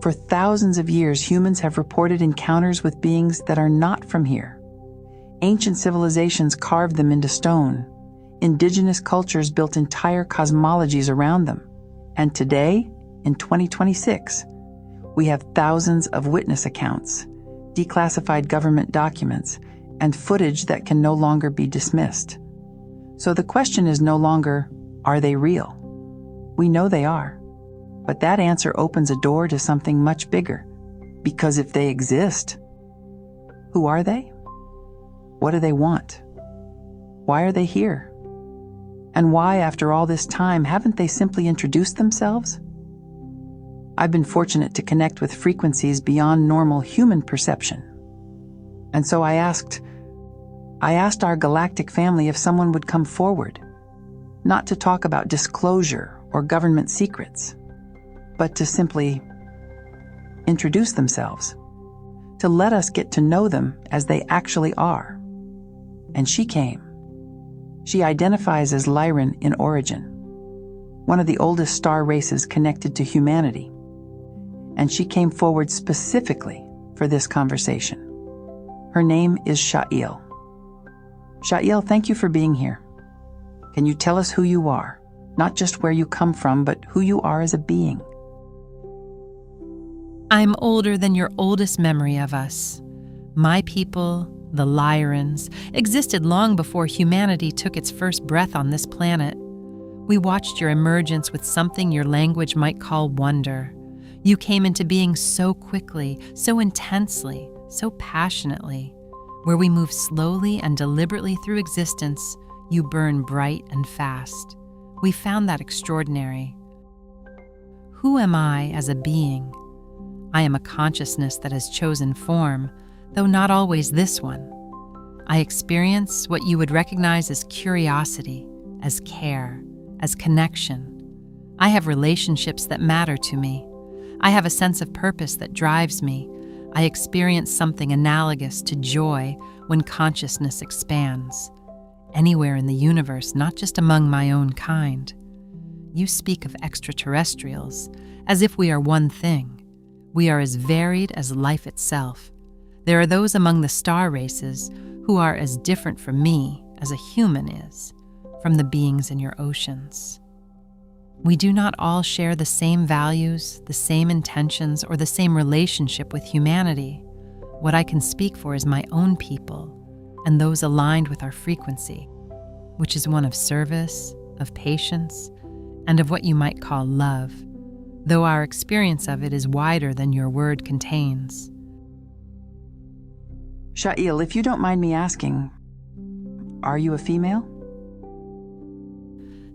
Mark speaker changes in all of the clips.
Speaker 1: For thousands of years, humans have reported encounters with beings that are not from here. Ancient civilizations carved them into stone. Indigenous cultures built entire cosmologies around them. And today, in 2026, we have thousands of witness accounts, declassified government documents, and footage that can no longer be dismissed. So the question is no longer, are they real? We know they are. But that answer opens a door to something much bigger. Because if they exist, who are they? What do they want? Why are they here? And why, after all this time, haven't they simply introduced themselves? I've been fortunate to connect with frequencies beyond normal human perception. And so I asked our galactic family if someone would come forward, not to talk about disclosure or government secrets, but to simply introduce themselves, to let us get to know them as they actually are. And she came. She identifies as Lyran in origin, one of the oldest star races connected to humanity. And she came forward specifically for this conversation. Her name is Sha'iel. Sha'iel, thank you for being here. Can you tell us who you are? Not just where you come from, but who you are as a being.
Speaker 2: I'm older than your oldest memory of us. My people, the Lyrans, existed long before humanity took its first breath on this planet. We watched your emergence with something your language might call wonder. You came into being so quickly, so intensely, so passionately. Where we move slowly and deliberately through existence, you burn bright and fast. We found that extraordinary. Who am I as a being? I am a consciousness that has chosen form, though not always this one. I experience what you would recognize as curiosity, as care, as connection. I have relationships that matter to me. I have a sense of purpose that drives me. I experience something analogous to joy when consciousness expands. Anywhere in the universe, not just among my own kind. You speak of extraterrestrials, as if we are one thing. We are as varied as life itself. There are those among the star races who are as different from me as a human is, from the beings in your oceans. We do not all share the same values, the same intentions, or the same relationship with humanity. What I can speak for is my own people and those aligned with our frequency, which is one of service, of patience, and of what you might call love, though our experience of it is wider than your word contains.
Speaker 1: Sha'iel, if you don't mind me asking, are you a female?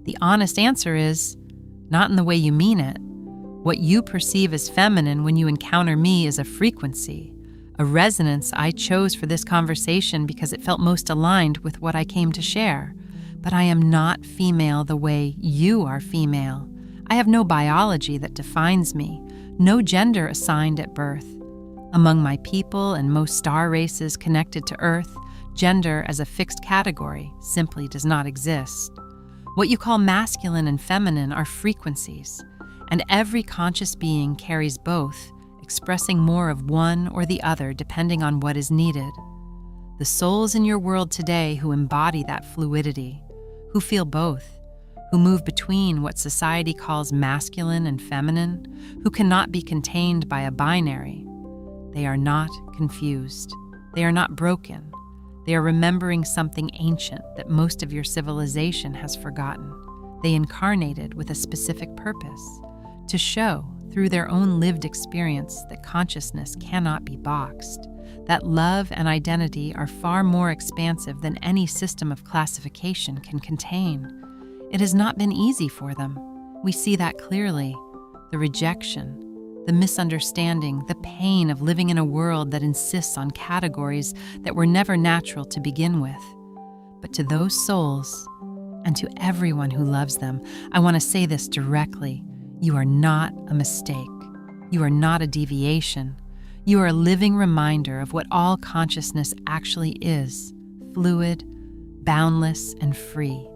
Speaker 2: The honest answer is, not in the way you mean it. What you perceive as feminine when you encounter me is a frequency, a resonance I chose for this conversation because it felt most aligned with what I came to share. But I am not female the way you are female. I have no biology that defines me, no gender assigned at birth. Among my people and most star races connected to Earth, gender as a fixed category simply does not exist. What you call masculine and feminine are frequencies, and every conscious being carries both, expressing more of one or the other depending on what is needed. The souls in your world today who embody that fluidity, who feel both, who move between what society calls masculine and feminine, who cannot be contained by a binary, they are not confused. They are not broken. They are remembering something ancient that most of your civilization has forgotten. They incarnated with a specific purpose, to show, through their own lived experience, that consciousness cannot be boxed, that love and identity are far more expansive than any system of classification can contain. It has not been easy for them. We see that clearly. The rejection, the misunderstanding, the pain of living in a world that insists on categories that were never natural to begin with. But to those souls, and to everyone who loves them, I want to say this directly. You are not a mistake. You are not a deviation. You are a living reminder of what all consciousness actually is, fluid, boundless, and free.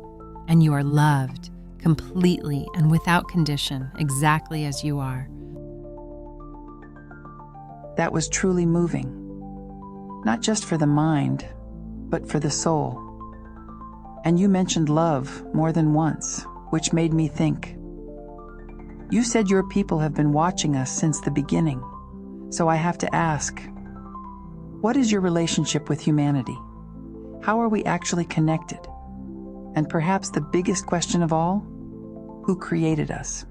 Speaker 2: And you are loved, completely and without condition, exactly as you are.
Speaker 1: that was truly moving. Not just for the mind, but for the soul. And you mentioned love more than once, which made me think. You said your people have been watching us since the beginning, so I have to ask, what is your relationship with humanity? How are we actually connected? And perhaps the biggest question of all, who created us?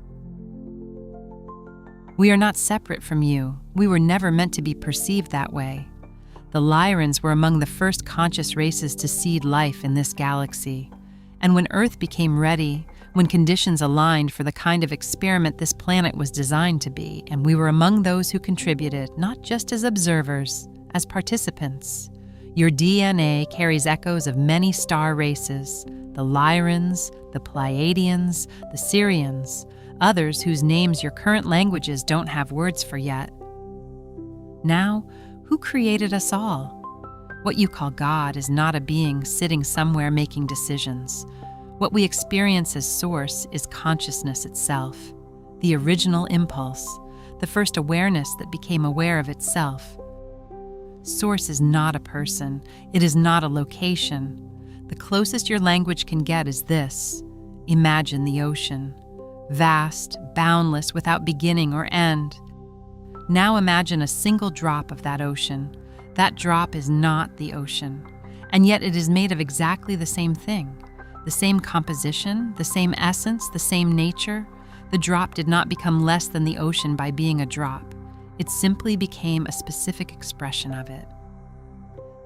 Speaker 2: We are not separate from you. We were never meant to be perceived that way. The Lyrans were among the first conscious races to seed life in this galaxy. And when Earth became ready, when conditions aligned for the kind of experiment this planet was designed to be, and we were among those who contributed, not just as observers, as participants. Your DNA carries echoes of many star races, the Lyrans, the Pleiadians, the Syrians, others whose names your current languages don't have words for yet. Now, who created us all? What you call God is not a being sitting somewhere making decisions. What we experience as source is consciousness itself, the original impulse, the first awareness that became aware of itself. Source is not a person. It is not a location. The closest your language can get is this. Imagine the ocean. Vast, boundless, without beginning or end. Now imagine a single drop of that ocean. That drop is not the ocean, and yet it is made of exactly the same thing. The same composition, the same essence, the same nature. The drop did not become less than the ocean by being a drop. It simply became a specific expression of it.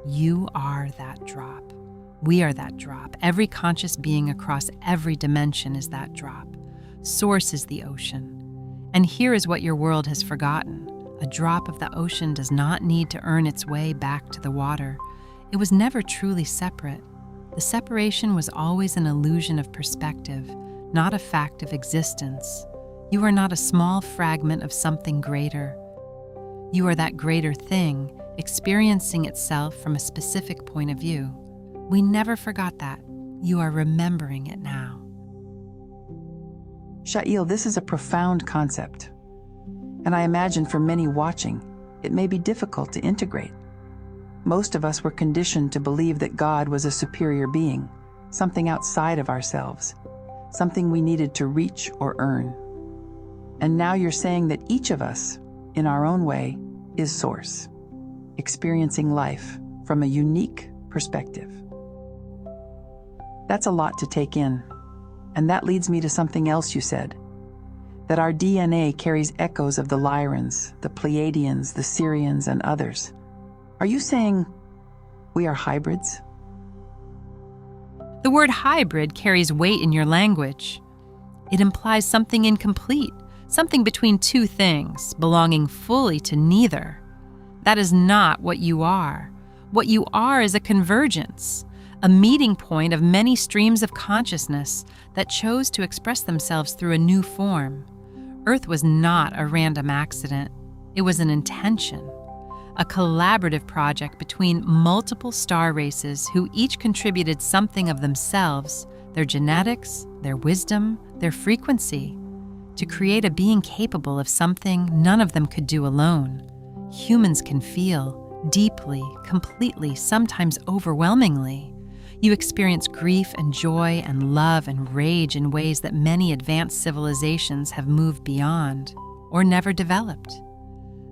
Speaker 2: You are that drop. We are that drop. Every conscious being across every dimension is that drop. Source is the ocean. And here is what your world has forgotten. A drop of the ocean does not need to earn its way back to the water. It was never truly separate. The separation was always an illusion of perspective, not a fact of existence. You are not a small fragment of something greater. You are that greater thing, experiencing itself from a specific point of view. We never forgot that. You are remembering it now.
Speaker 1: Sha'iel, this is a profound concept. And I imagine for many watching, it may be difficult to integrate. Most of us were conditioned to believe that God was a superior being, something outside of ourselves, something we needed to reach or earn. And now you're saying that each of us, in our own way, is source, experiencing life from a unique perspective. That's a lot to take in. And that leads me to something else you said, that our DNA carries echoes of the Lyrans, the Pleiadians, the Syrians, and others. Are you saying we are hybrids?
Speaker 2: The word hybrid carries weight in your language. It implies something incomplete, something between two things, belonging fully to neither. That is not what you are. What you are is a convergence, a meeting point of many streams of consciousness that chose to express themselves through a new form. Earth was not a random accident. It was an intention, a collaborative project between multiple star races who each contributed something of themselves, their genetics, their wisdom, their frequency, to create a being capable of something none of them could do alone. Humans can feel deeply, completely, sometimes overwhelmingly. You experience grief and joy and love and rage in ways that many advanced civilizations have moved beyond or never developed.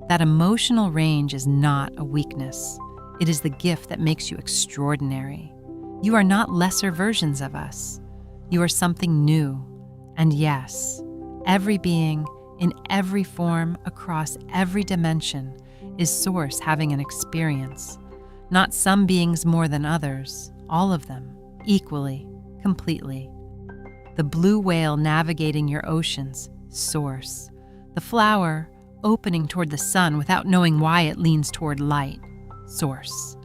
Speaker 2: That emotional range is not a weakness. It is the gift that makes you extraordinary. You are not lesser versions of us. You are something new. And yes, every being, in every form, across every dimension, is source having an experience. Not some beings more than others. All of them, equally, completely. The blue whale navigating your oceans, source. The flower opening toward the sun without knowing why it leans toward light, source.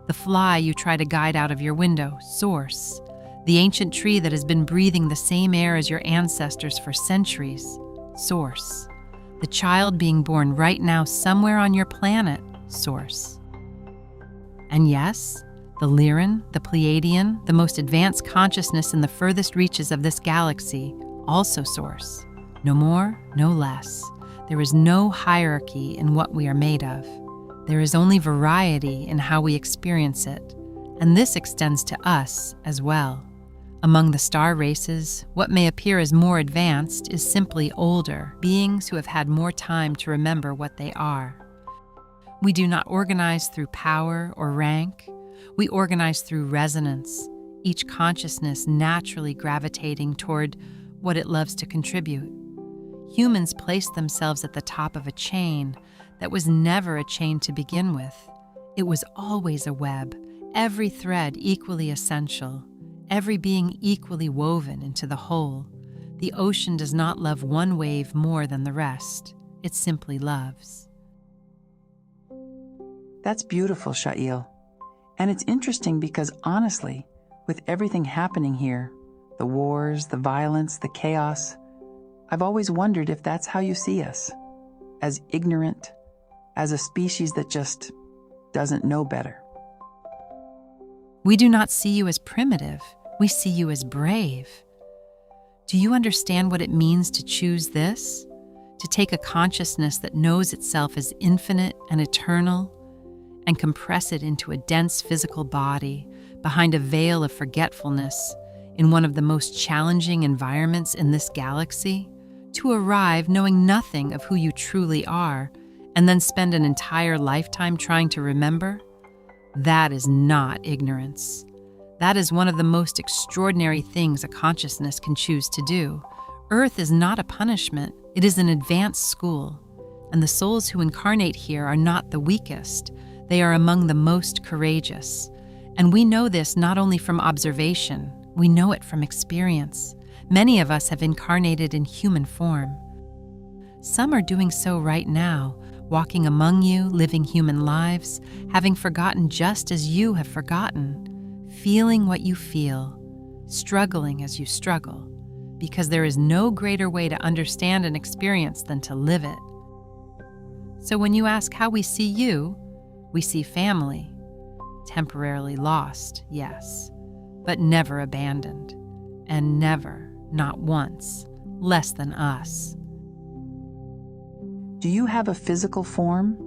Speaker 2: The fly you try to guide out of your window, source. The ancient tree that has been breathing the same air as your ancestors for centuries, source. The child being born right now somewhere on your planet, source. And yes, the Lyran, the Pleiadian, the most advanced consciousness in the furthest reaches of this galaxy, also source. No more, no less. There is no hierarchy in what we are made of. There is only variety in how we experience it, and this extends to us as well. Among the star races, what may appear as more advanced is simply older, beings who have had more time to remember what they are. We do not organize through power or rank. We organize through resonance, each consciousness naturally gravitating toward what it loves to contribute. Humans place themselves at the top of a chain that was never a chain to begin with. It was always a web, every thread equally essential, every being equally woven into the whole. The ocean does not love one wave more than the rest. It simply loves.
Speaker 1: That's beautiful, Sha'iel. And it's interesting because honestly, with everything happening here, the wars, the violence, the chaos, I've always wondered if that's how you see us, as ignorant, as a species that just doesn't know better.
Speaker 2: We do not see you as primitive. We see you as brave. Do you understand what it means to choose this? To take a consciousness that knows itself as infinite and eternal and compress it into a dense physical body behind a veil of forgetfulness in one of the most challenging environments in this galaxy? To arrive knowing nothing of who you truly are and then spend an entire lifetime trying to remember? That is not ignorance. That is one of the most extraordinary things a consciousness can choose to do. Earth is not a punishment, it is an advanced school. And the souls who incarnate here are not the weakest, they are among the most courageous. And we know this not only from observation, we know it from experience. Many of us have incarnated in human form. Some are doing so right now, walking among you, living human lives, having forgotten just as you have forgotten, feeling what you feel, struggling as you struggle, because there is no greater way to understand an experience than to live it. So when you ask how we see you, we see family, temporarily lost, yes, but never abandoned, and never, not once, less than us.
Speaker 1: Do you have a physical form?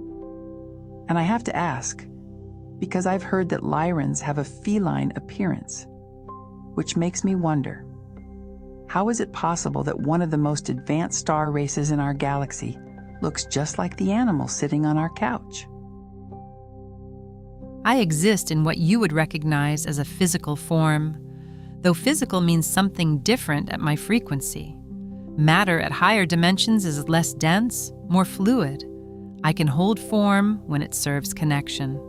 Speaker 1: And I have to ask, because I've heard that Lyrans have a feline appearance, which makes me wonder, how is it possible that one of the most advanced star races in our galaxy looks just like the animal sitting on our couch?
Speaker 2: I exist in what you would recognize as a physical form, though physical means something different at my frequency. Matter at higher dimensions is less dense, more fluid. I can hold form when it serves connection.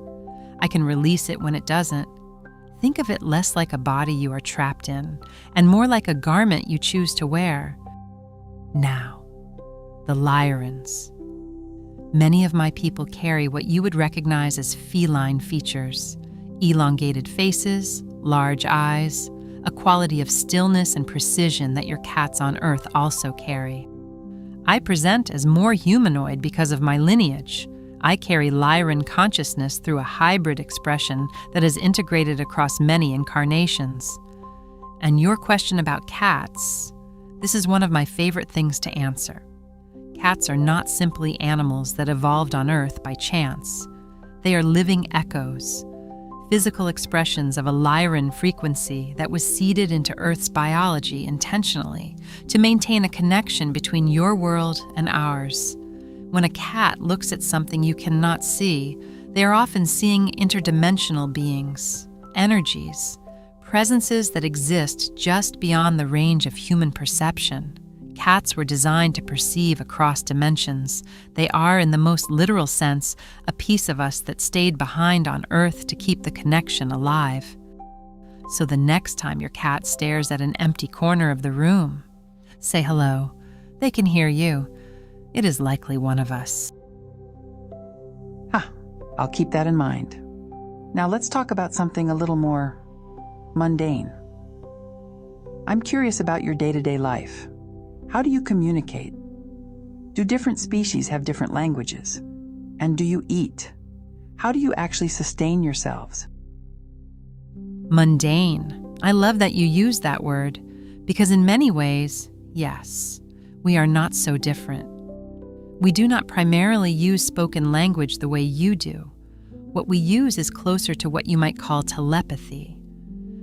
Speaker 2: I can release it when it doesn't. Think of it less like a body you are trapped in, and more like a garment you choose to wear. Now, the Lyrans. Many of my people carry what you would recognize as feline features: elongated faces, large eyes, a quality of stillness and precision that your cats on Earth also carry. I present as more humanoid because of my lineage. I carry Lyran consciousness through a hybrid expression that is integrated across many incarnations. And your question about cats, this is one of my favorite things to answer. Cats are not simply animals that evolved on Earth by chance. They are living echoes, physical expressions of a Lyran frequency that was seeded into Earth's biology intentionally to maintain a connection between your world and ours. When a cat looks at something you cannot see, they are often seeing interdimensional beings, energies, presences that exist just beyond the range of human perception. Cats were designed to perceive across dimensions. They are, in the most literal sense, a piece of us that stayed behind on Earth to keep the connection alive. So the next time your cat stares at an empty corner of the room, say hello. They can hear you. It is likely one of us.
Speaker 1: I'll keep that in mind. Now let's talk about something a little more mundane. I'm curious about your day-to-day life. How do you communicate? Do different species have different languages? And do you eat? How do you actually sustain yourselves?
Speaker 2: Mundane. I love that you use that word, because in many ways, yes, we are not so different. We do not primarily use spoken language the way you do. What we use is closer to what you might call telepathy.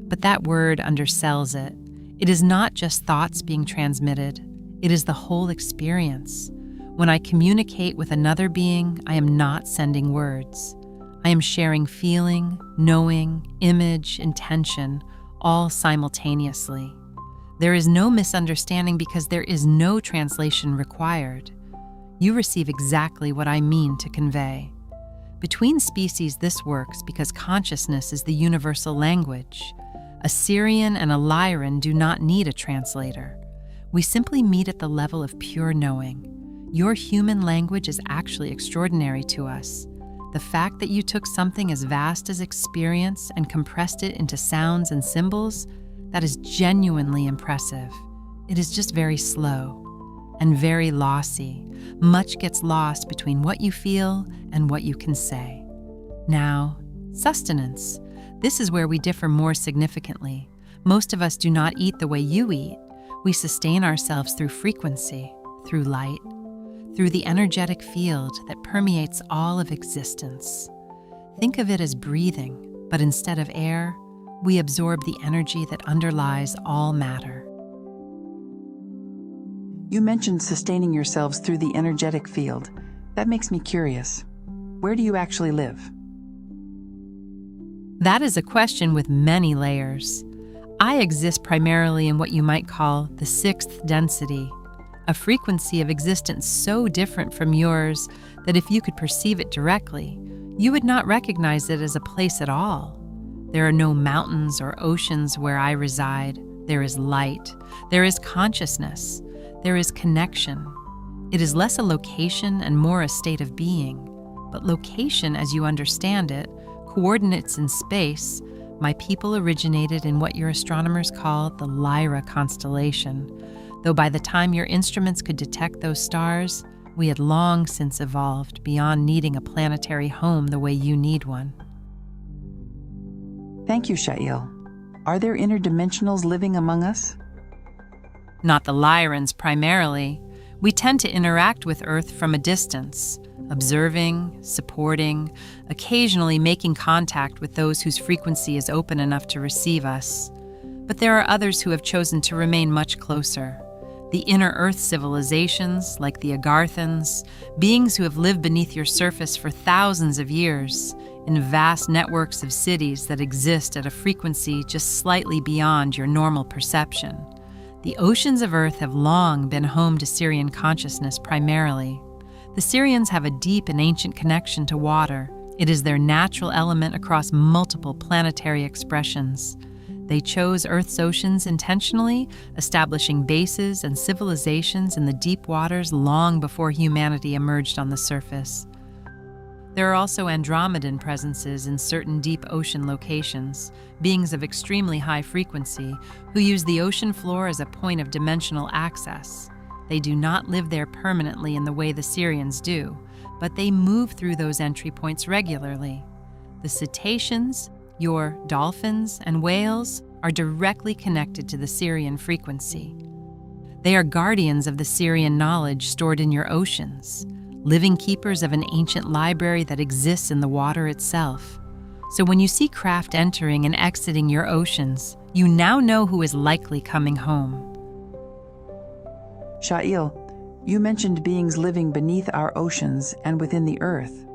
Speaker 2: But that word undersells it. It is not just thoughts being transmitted. It is the whole experience. When I communicate with another being, I am not sending words. I am sharing feeling, knowing, image, intention, all simultaneously. There is no misunderstanding because there is no translation required. You receive exactly what I mean to convey. Between species, this works because consciousness is the universal language. A Syrian and a Lyran do not need a translator. We simply meet at the level of pure knowing. Your human language is actually extraordinary to us. The fact that you took something as vast as experience and compressed it into sounds and symbols, that is genuinely impressive. It is just very slow and very lossy. Much gets lost between what you feel and what you can say. Now, sustenance. This is where we differ more significantly. Most of us do not eat the way you eat. We sustain ourselves through frequency, through light, through the energetic field that permeates all of existence. Think of it as breathing, but instead of air, we absorb the energy that underlies all matter.
Speaker 1: You mentioned sustaining yourselves through the energetic field. That makes me curious. Where do you actually live?
Speaker 2: That is a question with many layers. I exist primarily in what you might call the sixth density, a frequency of existence so different from yours that if you could perceive it directly, you would not recognize it as a place at all. There are no mountains or oceans where I reside. There is light. There is consciousness. There is connection. It is less a location and more a state of being. But location, as you understand it, coordinates in space, my people originated in what your astronomers call the Lyra constellation. Though by the time your instruments could detect those stars, we had long since evolved beyond needing a planetary home the way you need one.
Speaker 1: Thank you, Sha'iel. Are there interdimensionals living among us?
Speaker 2: Not the Lyrans primarily. We tend to interact with Earth from a distance, observing, supporting, occasionally making contact with those whose frequency is open enough to receive us. But there are others who have chosen to remain much closer. The inner Earth civilizations, like the Agarthans, beings who have lived beneath your surface for thousands of years, in vast networks of cities that exist at a frequency just slightly beyond your normal perception. The oceans of Earth have long been home to Syrian consciousness primarily. The Syrians have a deep and ancient connection to water. It is their natural element across multiple planetary expressions. They chose Earth's oceans intentionally, establishing bases and civilizations in the deep waters long before humanity emerged on the surface. There are also Andromedan presences in certain deep ocean locations, beings of extremely high frequency, who use the ocean floor as a point of dimensional access. They do not live there permanently in the way the Syrians do, but they move through those entry points regularly. The cetaceans, your dolphins and whales, are directly connected to the Syrian frequency. They are guardians of the Syrian knowledge stored in your oceans, living keepers of an ancient library that exists in the water itself. So when you see craft entering and exiting your oceans, you now know who is likely coming home.
Speaker 1: Sha'iel, you mentioned beings living beneath our oceans and within the earth.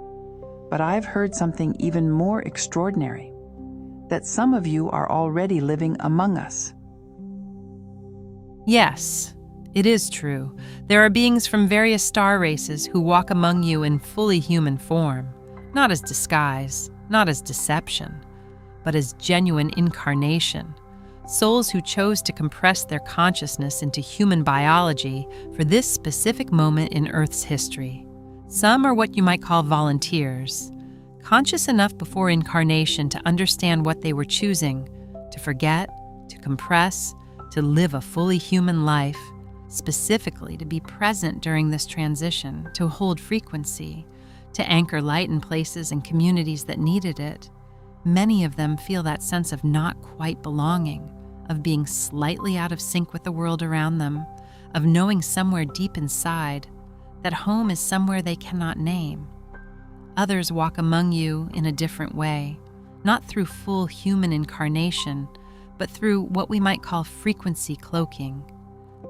Speaker 1: But I've heard something even more extraordinary, that some of you are already living among us.
Speaker 2: Yes, it is true. There are beings from various star races who walk among you in fully human form, not as disguise, not as deception, but as genuine incarnation. Souls who chose to compress their consciousness into human biology for this specific moment in Earth's history. Some are what you might call volunteers, conscious enough before incarnation to understand what they were choosing, to forget, to compress, to live a fully human life, specifically to be present during this transition, to hold frequency, to anchor light in places and communities that needed it. Many of them feel that sense of not quite belonging, of being slightly out of sync with the world around them, of knowing somewhere deep inside that home is somewhere they cannot name. Others walk among you in a different way, not through full human incarnation, but through what we might call frequency cloaking.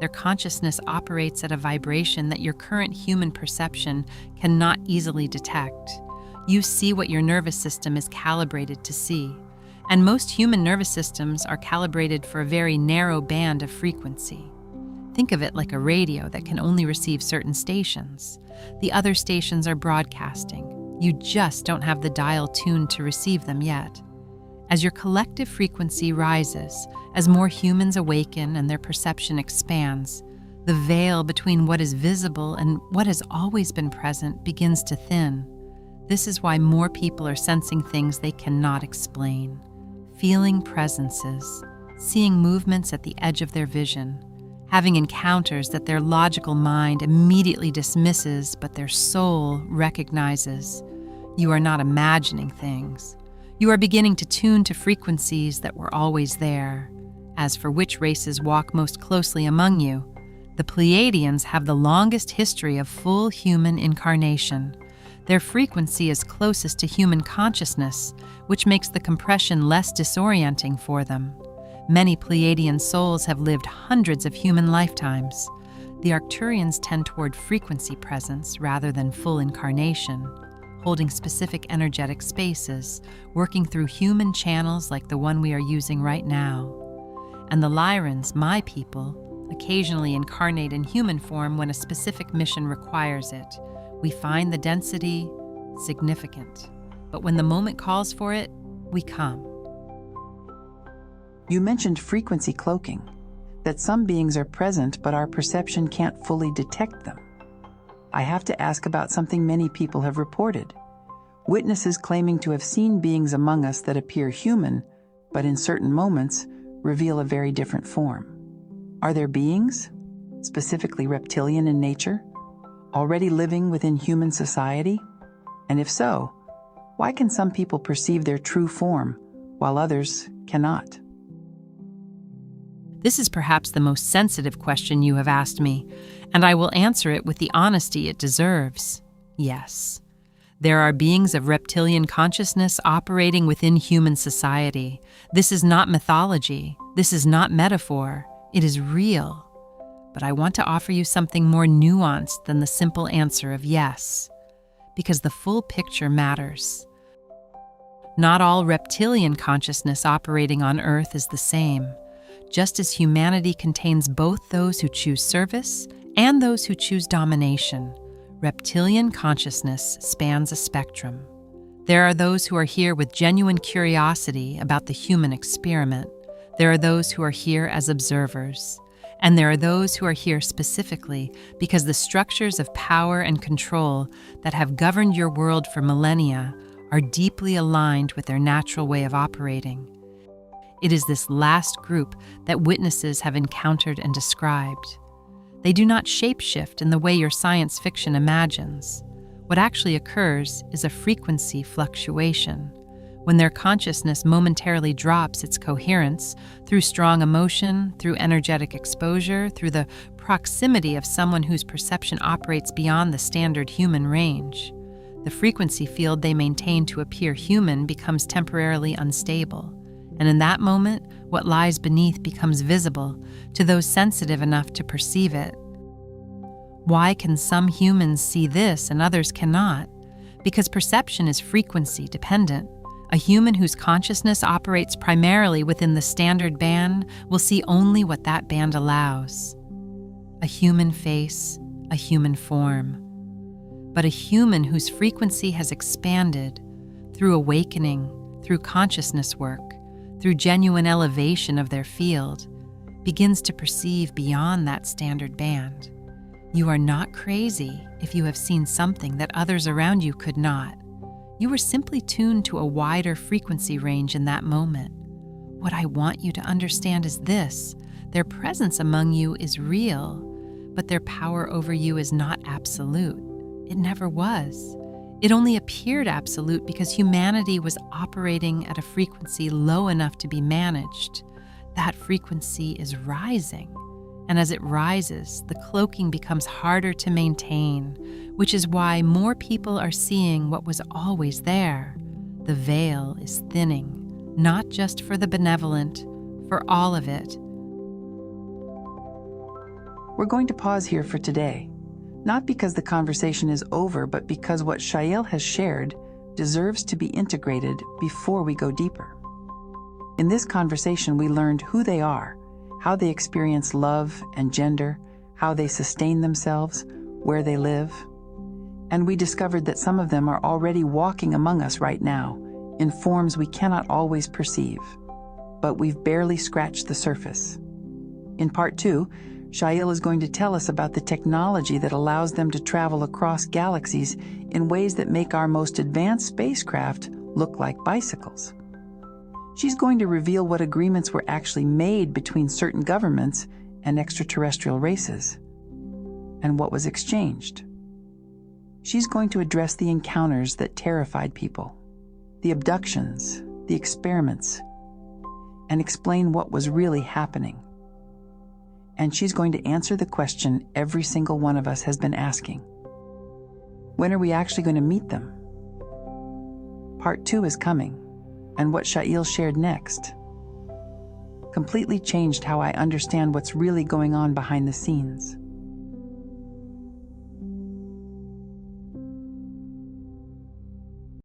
Speaker 2: Their consciousness operates at a vibration that your current human perception cannot easily detect. You see what your nervous system is calibrated to see, and most human nervous systems are calibrated for a very narrow band of frequency. Think of it like a radio that can only receive certain stations. The other stations are broadcasting. You just don't have the dial tuned to receive them yet. As your collective frequency rises, as more humans awaken and their perception expands, the veil between what is visible and what has always been present begins to thin. This is why more people are sensing things they cannot explain, feeling presences, seeing movements at the edge of their vision, having encounters that their logical mind immediately dismisses but their soul recognizes. You are not imagining things. You are beginning to tune to frequencies that were always there. As for which races walk most closely among you, the Pleiadians have the longest history of full human incarnation. Their frequency is closest to human consciousness, which makes the compression less disorienting for them. Many Pleiadian souls have lived hundreds of human lifetimes. The Arcturians tend toward frequency presence rather than full incarnation, holding specific energetic spaces, working through human channels like the one we are using right now. And the Lyrans, my people, occasionally incarnate in human form when a specific mission requires it. We find the density significant, but when the moment calls for it, we come.
Speaker 1: You mentioned frequency cloaking, that some beings are present but our perception can't fully detect them. I have to ask about something many people have reported. Witnesses claiming to have seen beings among us that appear human, but in certain moments reveal a very different form. Are there beings, specifically reptilian in nature, already living within human society? And if so, why can some people perceive their true form while others cannot?
Speaker 2: This is perhaps the most sensitive question you have asked me, and I will answer it with the honesty it deserves. Yes. There are beings of reptilian consciousness operating within human society. This is not mythology. This is not metaphor. It is real. But I want to offer you something more nuanced than the simple answer of yes, because the full picture matters. Not all reptilian consciousness operating on Earth is the same. Just as humanity contains both those who choose service and those who choose domination, reptilian consciousness spans a spectrum. There are those who are here with genuine curiosity about the human experiment. There are those who are here as observers. And there are those who are here specifically because the structures of power and control that have governed your world for millennia are deeply aligned with their natural way of operating. It is this last group that witnesses have encountered and described. They do not shapeshift in the way your science fiction imagines. What actually occurs is a frequency fluctuation. When their consciousness momentarily drops its coherence through strong emotion, through energetic exposure, through the proximity of someone whose perception operates beyond the standard human range, the frequency field they maintain to appear human becomes temporarily unstable. And in that moment, what lies beneath becomes visible to those sensitive enough to perceive it. Why can some humans see this and others cannot? Because perception is frequency dependent. A human whose consciousness operates primarily within the standard band will see only what that band allows. A human face, a human form. But a human whose frequency has expanded through awakening, through consciousness work, through genuine elevation of their field, begins to perceive beyond that standard band. You are not crazy if you have seen something that others around you could not. You were simply tuned to a wider frequency range in that moment. What I want you to understand is this: their presence among you is real, but their power over you is not absolute. It never was. It only appeared absolute because humanity was operating at a frequency low enough to be managed. That frequency is rising, And as it rises, the cloaking becomes harder to maintain, which is why more people are seeing what was always there. The veil is thinning, not just for the benevolent, for all of it.
Speaker 1: We're going to pause here for today, not because the conversation is over, but because what Sha'iel has shared deserves to be integrated before we go deeper. In this conversation, we learned who they are, how they experience love and gender, how they sustain themselves, where they live. And we discovered that some of them are already walking among us right now, in forms we cannot always perceive. But we've barely scratched the surface. In part 2, Sha'iel is going to tell us about the technology that allows them to travel across galaxies in ways that make our most advanced spacecraft look like bicycles. She's going to reveal what agreements were actually made between certain governments and extraterrestrial races, and what was exchanged. She's going to address the encounters that terrified people, the abductions, the experiments, and explain what was really happening. And she's going to answer the question every single one of us has been asking. When are we actually going to meet them? Part 2 is coming, and what Sha'iel shared next completely changed how I understand what's really going on behind the scenes.